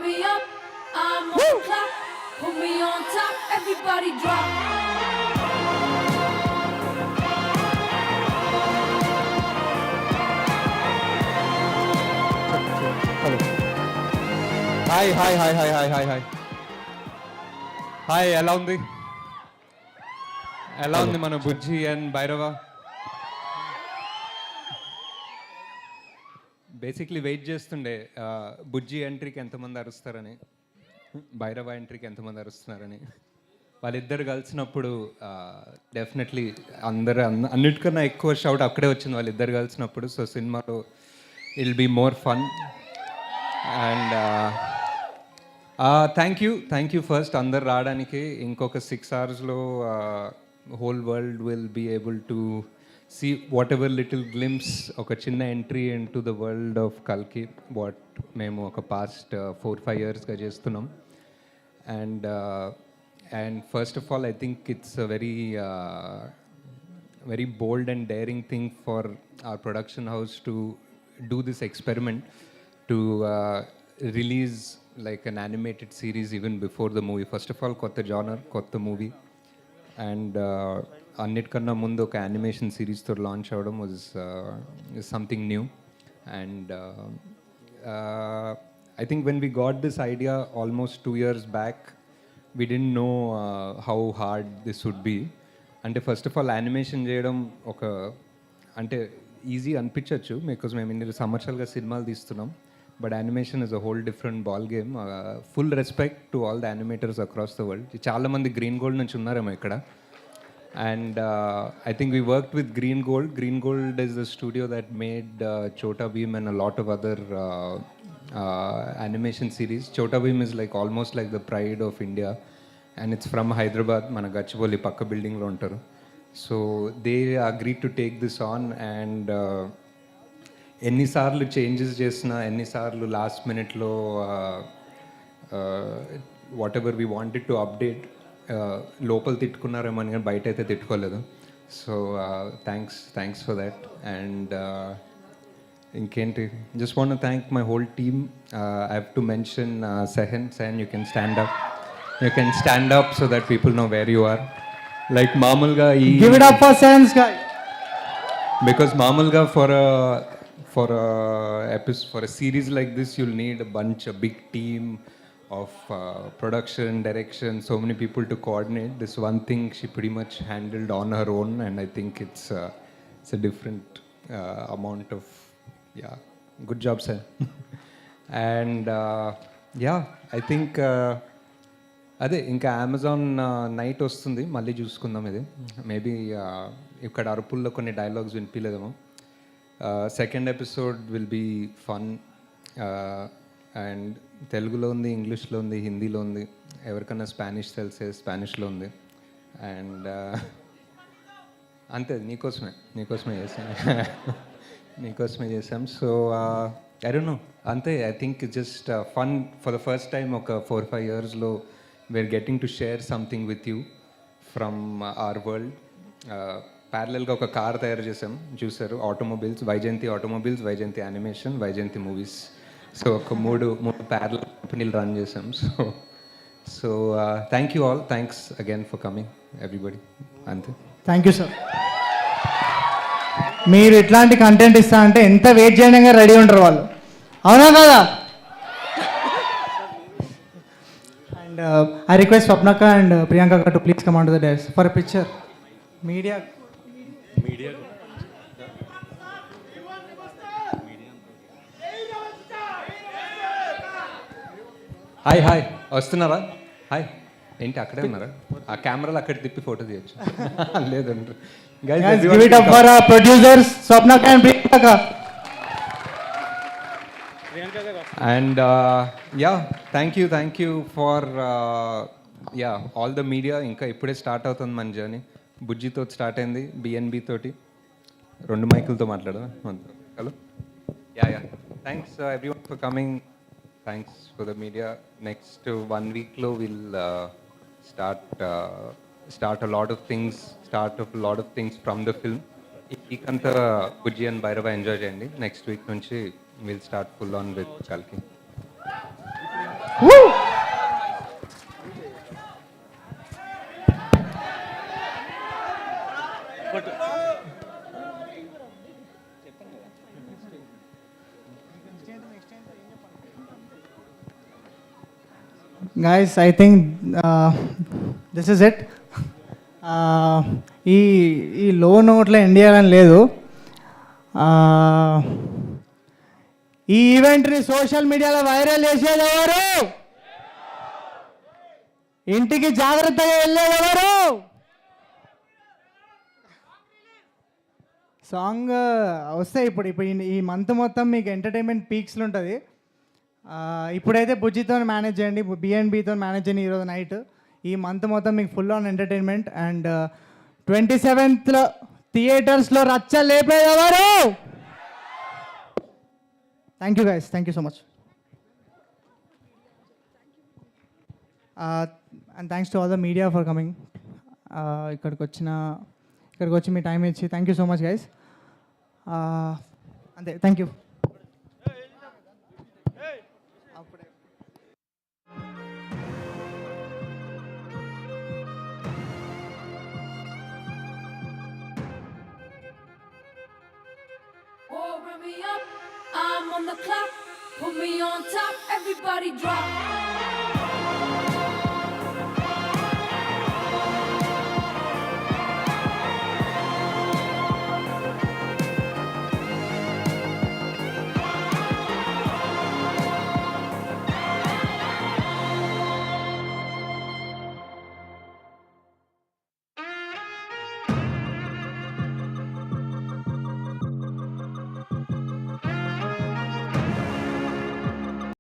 me up, I'm on the clock. Put me on top, everybody drop. Hi hi hi hi hi hi hi hi ఎలా ఉంది మన బుజ్జి and Bhairava? Basically wait చేస్తుండే బుజ్జి ఎంట్రీకి ఎంతమంది అరుస్తారని, భైరవ ఎంట్రీకి ఎంతమంది అరుస్తున్నారని. వాళ్ళిద్దరు కలిసినప్పుడు డెఫినెట్లీ అన్నిటికన్నా ఎక్కువ షౌట్ అక్కడే వచ్చింది వాళ్ళిద్దరు కలిసినప్పుడు. సో సినిమాలో it'll be more fun. And thank you first అందరు రావడానికి. ఇంకొక 6 అవర్స్లో whole world will be able to see what ever little glimpse, ఒక చిన్న entry in to the world of కల్కి, వాట్ మేము ఒక పాస్ట్ 4-5 yearsగా చేస్తున్నాం. And first of all I think it's a very bold and daring thing for our production house to do this experiment, to release like an animated series even before the movie. First of all, kotta genre, kotta movie, and అన్నిటికన్నా ముందు ఒక animation సిరీస్తో launch అవ్వడం was something new. And I think when we got this idea almost 2 years back, we didn't know how hard this would be. అంటే first of all animation చేయడం ఒక అంటే easy అనిపించవచ్చు, బికాజ్ మేము ఇన్ని సంవత్సరాలుగా సినిమాలు తీస్తున్నాం. But animation is a whole different ball game. Full respect to all the animators across the world. చాలామంది గ్రీన్ గోల్డ్ నుంచి ఉన్నారేమో ఇక్కడ. And I think we worked with Green Gold. Green Gold is the studio that made Chota Bheem and a lot of other animation series. Chota Bheem is like almost like the pride of India, and it's from Hyderabad, mana Gachibowli pakka building lo untaru. So they agreed to take this on, and ఎన్నిసార్లు changes చేసినా, ఎన్నిసార్లు last మినిట్లో what ever we wanted to update, లోపల తిట్టుకున్నారేమో అని కానీ బయట అయితే తిట్టుకోలేదు. So thanks for that. And ఇంకేంటి, just want to thank my whole team. I have to mention సెహన్. You can stand up so that people know where you are. Like మామూలుగా ఈ బికాస్ మామూలుగా for a series like this, you'll need a big team of production, direction, so many people to coordinate. This one thing she pretty much handled on her own, and I think it's a different amount of good job, sir. And I think అదే ఇంకా Amazon night వస్తుంది, మళ్ళీ చూసుకుందాం. ఇది maybe ఇక్కడ అరుపుల్లో కొన్ని dialogues వినిపించలేదేమో. Second episode will be fun. And తెలుగులో ఉంది, ఇంగ్లీష్లో ఉంది, హిందీలో ఉంది. ఎవరికైనా స్పానిష్ తెలిసే స్పానిష్లో ఉంది. అండ్ అంతే, నీకోసమే చేసాం. సో ఐ డోంట్ నో, అంతే. I think just fun for the first time ఒక 4-5 yearsలో we're getting to share something with you from our world. ప్యారలల్గా ఒక కార్ తయారు చేసాం, చూసారు, automobiles, Vyjayanthi Vyjayanthi animation, Vyjayanthi movies. So ఒక మూడు ప్యారలల్ కంపెనీలు రన్ చేసాం. So thank you all. Thanks again for coming everybody. అంతే. Thank you sir. మీరు ఇట్లాంటి కంటెంట్ ఇస్తా అంటే ఎంత వెయిట్ చేయడంగా రెడీ ఉంటారు వాళ్ళు, అవునా కదా? అండ్ ఐ రిక్వెస్ట్ స్వప్నక్క and Priyanka to please come on to the dais for a picture. Media hi వస్తున్నారా? హాయ్, ఏంటి అక్కడే ఉన్నారా? ఆ కెమెరాలు అక్కడ తిప్పి ఫోటో తీయచ్చు. లేదండి. give it up for our producers Swapnaka and Priyanka. And thank you for all the media. ఇంకా ఇప్పుడే స్టార్ట్ అవుతుంది మన జర్నీ. బుజ్జితో స్టార్ట్ అయింది, బిఎన్బి తోటి. 2 మైకులతో మాట్లాడదా? Hello. Thanks everyone for coming. Thanks for the media. Next 1 weekలో we'll start a lot of things from the film. ఈ వీక్ అంతా బుజ్జి అండ్ భైరవ ఎంజాయ్ చేయండి. నెక్స్ట్ వీక్ నుంచి we'll start full on with Kalki. Woo! Guys, I think this is it. ఈ ఈ లో నోట్లో end చేయాలని లేదు. ఈ ఈవెంట్ని సోషల్ మీడియాలో వైరల్ చేసేది ఎవరు? ఇంటికి జాగ్రత్తగా వెళ్ళేది ఎవరు? సాంగ్ వస్తాయి ఇప్పుడు ఇప్పుడు ఈ మంత్ మొత్తం మీకు ఎంటర్టైన్మెంట్ పీక్స్లో ఉంటుంది. ఇప్పుడైతే బుజ్జితో మేనేజ్ చేయండి, బిఎన్బితో మేనేజ్ చేయండి ఈరోజు నైట్. ఈ మంత్ మొత్తం మీకు full on entertainment. And 27th థియేటర్స్లో రచ్చ లేపేది ఎవరు? Thank you guys, thank you so much. And thanks to all the media for coming. ఇక్కడికి వచ్చి మీ టైం ఇచ్చి thank you so much guys. అంతే, thank you. Oh, run me up, I'm on the clock. Put me on top, everybody drop.